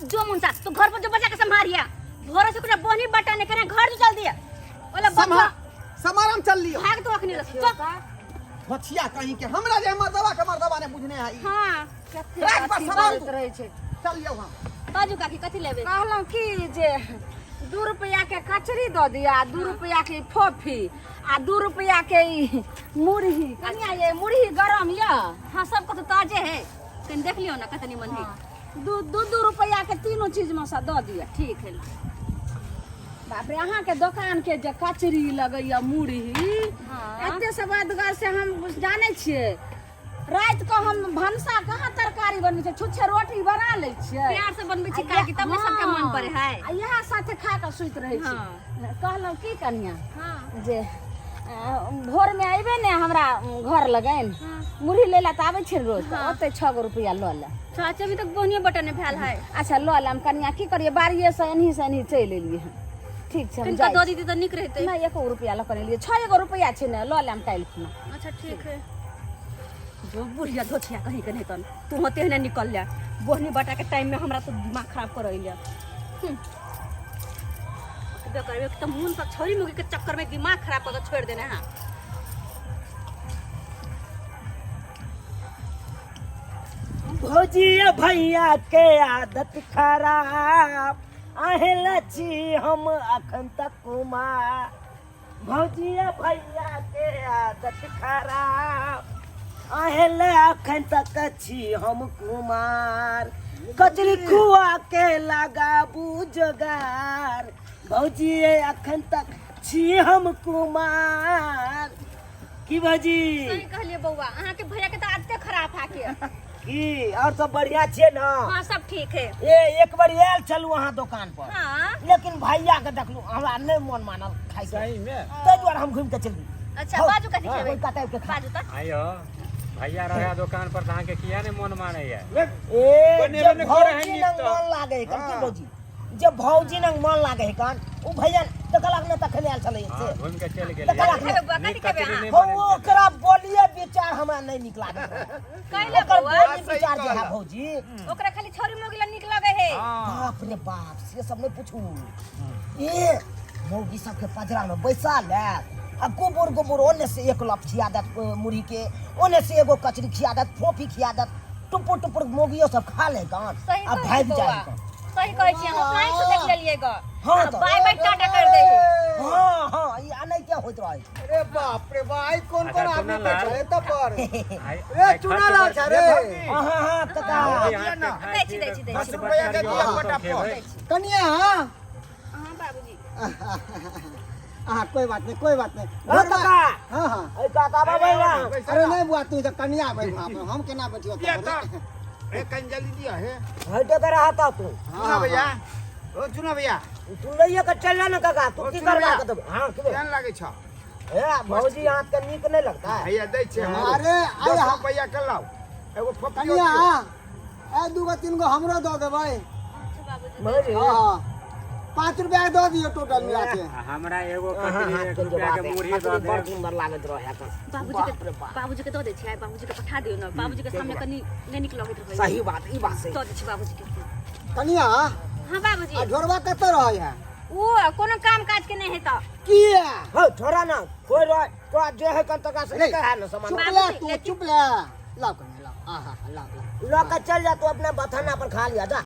जो मुंसा तो घर पर जो बचा के संभारिया भोरे से कुछ बोनी बटाने करे घर जो चल दिया ओला बच्चा समाराम चल लियो भाग तो अखनी रख तो बचिया कहीं के हमरा जे मर्दवा ने बुझने आई हां रात पर सवार रहे छे चल लियो हम बाजू काकी कथि लेबे कहलौं कि जे 2 रुपया के कचरी द दिया 2 रुपया के फोफी आ 2 रुपया के मुरही कनिया ये मुरही गरम या हां सब को तो ताजे है कन देख लियो ना कतनी मन है 2 रुपया के तीनों चीज में सा द दिया ठीक है बाप रे अहाँ के दुकान के जे कचरी लगैया मुरही हां एते सब अदगर से हम जाने छिए रात को हम भनसा कहाँ तरकारी बनबै छै छुच्छे रोटी बना लै छियै प्यार से बनबै छी काकी तब सबके मन पड़े है आ यहा साथे खा के सुत रहे छी कहलौ की कनिया हां जे भोर में आइबे ने हमरा घर लगैन मुरही लेला त आबै छै रोज ओते 6 रुपया ल ले चाचा भी तक बोनिए बटने भेल है अच्छा ल ले हम कनिया की करिए बारिये से एनही चल एलिए ठीक छै हम इनका दो दीदी तो निक रहते नहीं 1 रुपया ल कर लिए 6 रुपया छै ने ल ले हम काल खुना अच्छा ठीक है जो बुढ़िया धोछिया कहीं के नहीं तन तू होते ने निकल जा बोहनी बटा के टाइम में हमरा तो दिमाग खराब कर रही है बेकार एक तो मुंह पर छोरी मुगी के चक्कर में दिमाग खराब कर छोड़ देना है भौजी भैया के आदत खराब आहे लची हम अखन तक कुमार भौजी भैया के आदत खराब आहे अखन तक छी हम कुमार कचरी खुआ के लगाबू जोगार भौजी अखन तक छी हम कुमार की भौजी सही कहलिए बौआ अहाँ के भैया के तो आदत खराब है के की और सब बढ़िया छे ना हां सब ठीक है एक बार आयल चलू अहाँ दुकान पर हां लेकिन भैया के देखलू हमरा नहीं मन मानल खाई सही में ताहि द्वारे हम घूम के चली अच्छा बाजू कथि खेबै कतै के खा बाजू त आयो भैया रहा दुकान पर तहां के किया ने मन माने है ए जब भौजी नंग मन लागे कन की भौजी जब भौजी नंग मन लागे कन उ भैया तकलक न तखने आयल चले से घूम के चल गेल कथि खेबै हो ओकरा बोलिए विचार हमरा नहीं निक लागे कहले ओकर बौआ बोली विचार जे है भौजी ओकरा खाली छोरी मोगी ला निक लगे है बाप रे बाप से सब नहीं पूछू ए मौगी सब के पजरा में बैसा ले आ गोबर ओने से एक लप खिया दत मुरही के ओने से एगो कचरी खिया दत फोफी खिया दत टुपुर मोगियो सब खा ले गान सही आ भाग जाए सही कहै छी हम अपना आँख से देख लेलिए ग हां तो बाय बाय टाटा कर दे हां ई आनै क्या होत रहे अरे बाप रे भाई कौन अच्छा, आदमी चुना लाल। बैठे त पर ए चुना ला छ रे हां कका दै छी 10 रुपया के दिया फटाफट कनिया हां बाबूजी कोई बात नहीं हां कका हां हां ए काका बाबा अरे नहीं बुआ तू तो कनिया बैठ वहां पर हम केना बैठियो ए कंजली दिया है हटे कर आता तू चुना भैया ओ चुना भैया तू लइया के चलना न काका तू की करबा के हां के केहन लागे छ ए भौजी हाथ के नीक नहीं लगता है भैया दै छै अरे 10 रुपया के लाओ एगो फपियो कनिया ए 2-3 गो हमरो दे देबै अच्छा बाबूजी भौजी हां 5 रुपया दे दियो टोटल मिला के हमरा एगो कचरी 1 रुपया के मुरही दे दे बड़ सुंदर लागत रहे बाबूजी के दो दे छी बाबूजी के पठा दियो ना बाबूजी के सामने कनी नहीं निक लगत रहे सही बात ई बात सही दो दे छी बाबूजी के कनिया हां बाबूजी आ ढोरवा कत रहे है ओ कोनो काम काज के नहीं है तो किया हो छोड़ा ना कोई रह तो जे है कन तक से कहा ना सामान चुप ले तू चुप ले लाओ कनिया लाओ आहा लाओ लो के चल जा तू अपने बथाना पर खा लिया जा